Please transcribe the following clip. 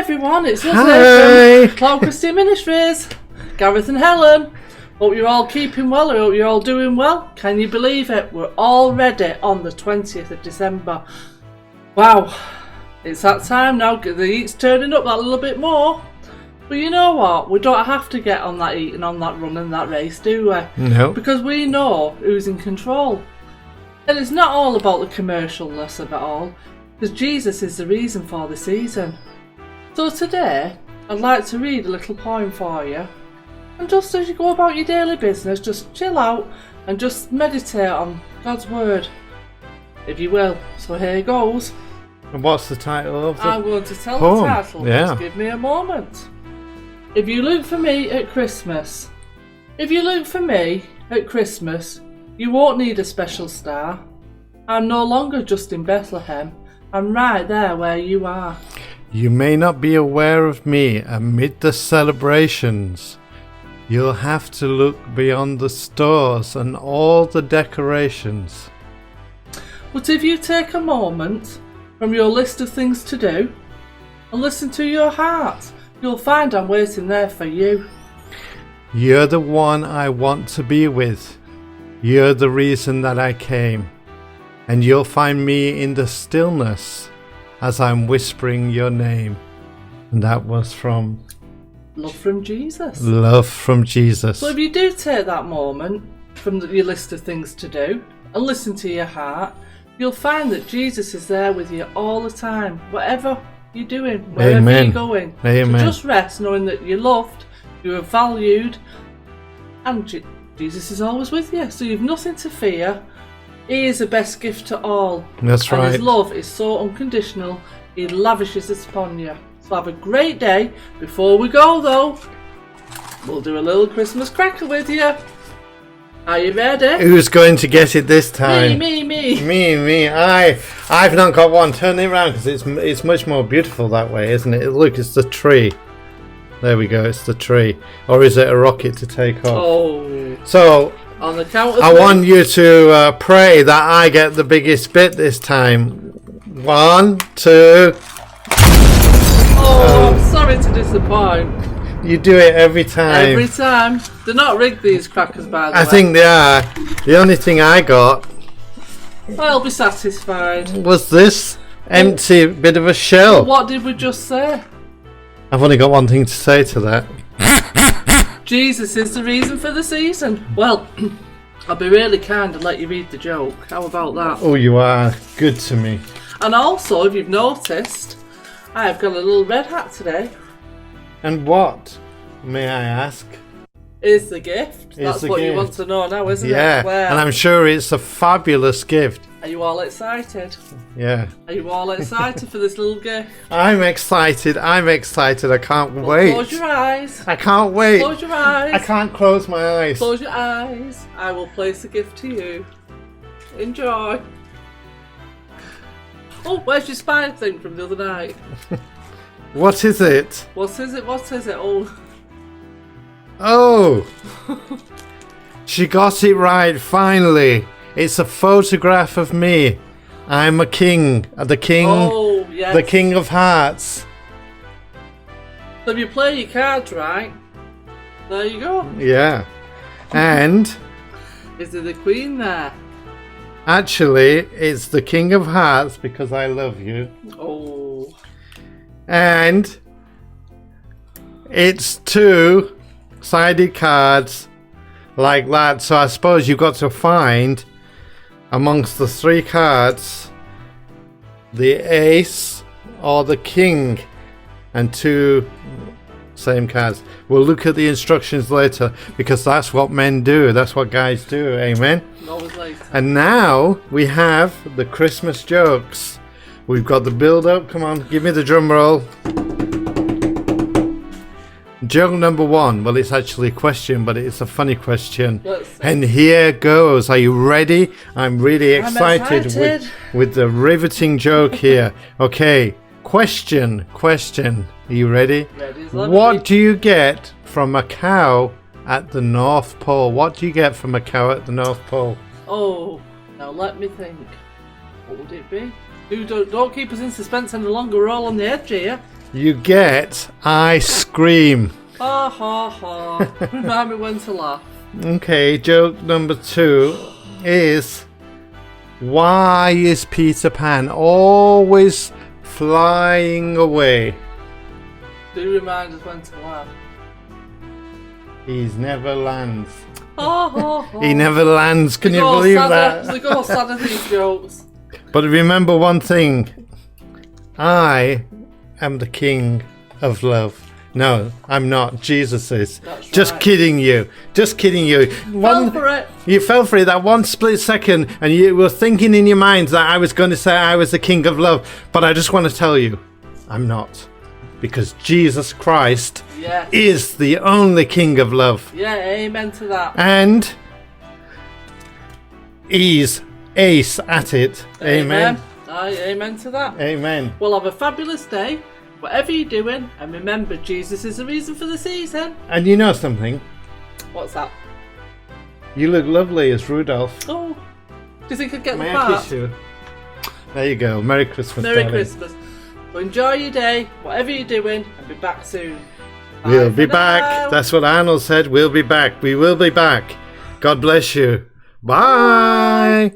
everyone, it's us Hi. from Cloud Christian Ministries, Gareth and Helen. Hope you're all keeping well, I hope you're all doing well. Can you believe it? We're already on the 20th of December. Wow, it's that time now, the heat's turning up that little bit more. But you know what, we don't have to get on that heat and on that run and that race, do we? No. Because we know who's in control. And it's not all about the commercialness of it all, because Jesus is the reason for the season. So today, I'd like to read a little poem for you. And just as you go about your daily business, just chill out and just meditate on God's word, if you will. So here goes. And what's the title of the I'm going to tell poem? the title. Yeah. Just give me a moment. If you look for me at Christmas, if you look for me at Christmas, you won't need a special star. I'm no longer just in Bethlehem. I'm right there where you are. You may not be aware of me amid the celebrations. You'll have to look beyond the stores and all the decorations. But if you take a moment from your list of things to do and listen to your heart, you'll find I'm waiting there for you. You're the one I want to be with. You're the reason that I came. And you'll find me in the stillness as I'm whispering your name. And that was from Love from Jesus. Love from Jesus. So if you do take that moment from your list of things to do and listen to your heart, you'll find that Jesus is there with you all the time, whatever you're doing, wherever Amen. you're going. Amen. So just rest knowing that you're loved, you are valued, and Jesus is always with you. So you've nothing to fear. He is the best gift to all. That's right. And his love is so unconditional, he lavishes it upon you. So have a great day. Before we go though, we'll do a little Christmas cracker with you. Are you ready? Who's going to get it this time? Me. Me. I've not got one. Turn it around because it's much more beautiful that way, isn't it? Look, it's the tree. There we go. It's the tree. Or is it a rocket to take off? Oh. So On the count of I three. want you to pray that I get the biggest bit this time. 1, 2. Oh, I'm sorry to disappoint. You do it every time. Every time. They're not rigged, these crackers, by the way. I think they are. The only thing I got I'll be satisfied. was this empty bit of a shell. What did we just say? I've only got one thing to say to that. Jesus is the reason for the season. Well, I'll be really kind and let you read the joke. How about that? Oh, you are good to me. And also, if you've noticed, I've got a little red hat today. And what, may I ask? Is the gift. That's the what you gift. want to know now, isn't Yeah, it? Well, and I'm sure it's a fabulous gift. are you all excited? Yeah. Are you all excited for this little gift? I'm excited. I can't wait. Close your eyes. I can't wait. Close your eyes. I can't close my eyes. Close your eyes. I will place the gift to you. Enjoy. Oh, where's your spy thing from the other night? What is it? What is it? What is it? Oh. Oh! She got it right, finally. It's a photograph of me. I'm a king. The king. Oh, yes. The king of hearts. So if you play your cards right, there you go. Yeah. And Is there the queen there? actually, it's the king of hearts because I love you. Oh. And it's 2-sided cards like that. So I suppose you've got to find amongst the 3 cards the ace or the king and 2 same cards. We'll look at the instructions later because that's what men do. That's what guys do. Amen. Always later. And now we have the Christmas jokes. We've got the build up. Come on, give me the drum roll. Joke number 1. Well, it's actually a question, but it's a funny question. Let's see. And here goes. Are you ready? I'm really excited, excited. With the riveting joke here. Okay, question. Are you ready? Ready as ever. What do you get from a cow at the North Pole? What do you get from a cow at the North Pole? Oh, now let me think. What would it be? Don't keep us in suspense any longer. We're all on the edge here. you get ice cream. Ha ha ha. Remind me when to laugh. Okay, joke number 2 is, why is Peter Pan always flying away? Do remind us when to laugh. He's never lands. Ha ha ha. He never lands. Can you believe that? They go sad these jokes. But remember one thing. I am the king of love. No, I'm not. Jesus is. That's Just right. kidding you. Just kidding you. Fell for it. You fell for it that one split second, and you were thinking in your mind that I was going to say I was the king of love. But I just want to tell you, I'm not. Because Jesus Christ Yes. is the only king of love. Yeah, amen to that. And he's ace at it. Amen. Aye, amen to that. Amen. Well, have a fabulous day, whatever you're doing, and remember, Jesus is the reason for the season. And you know something? What's that? You look lovely as Rudolph. Oh, do you think I'd get May the I part? kiss you? There you go. Merry Christmas, Merry darling. Christmas. Well, enjoy your day, whatever you're doing, and be back soon. Bye We'll for be now. back. That's what Arnold said. We'll be back. We will be back. God bless you. Bye.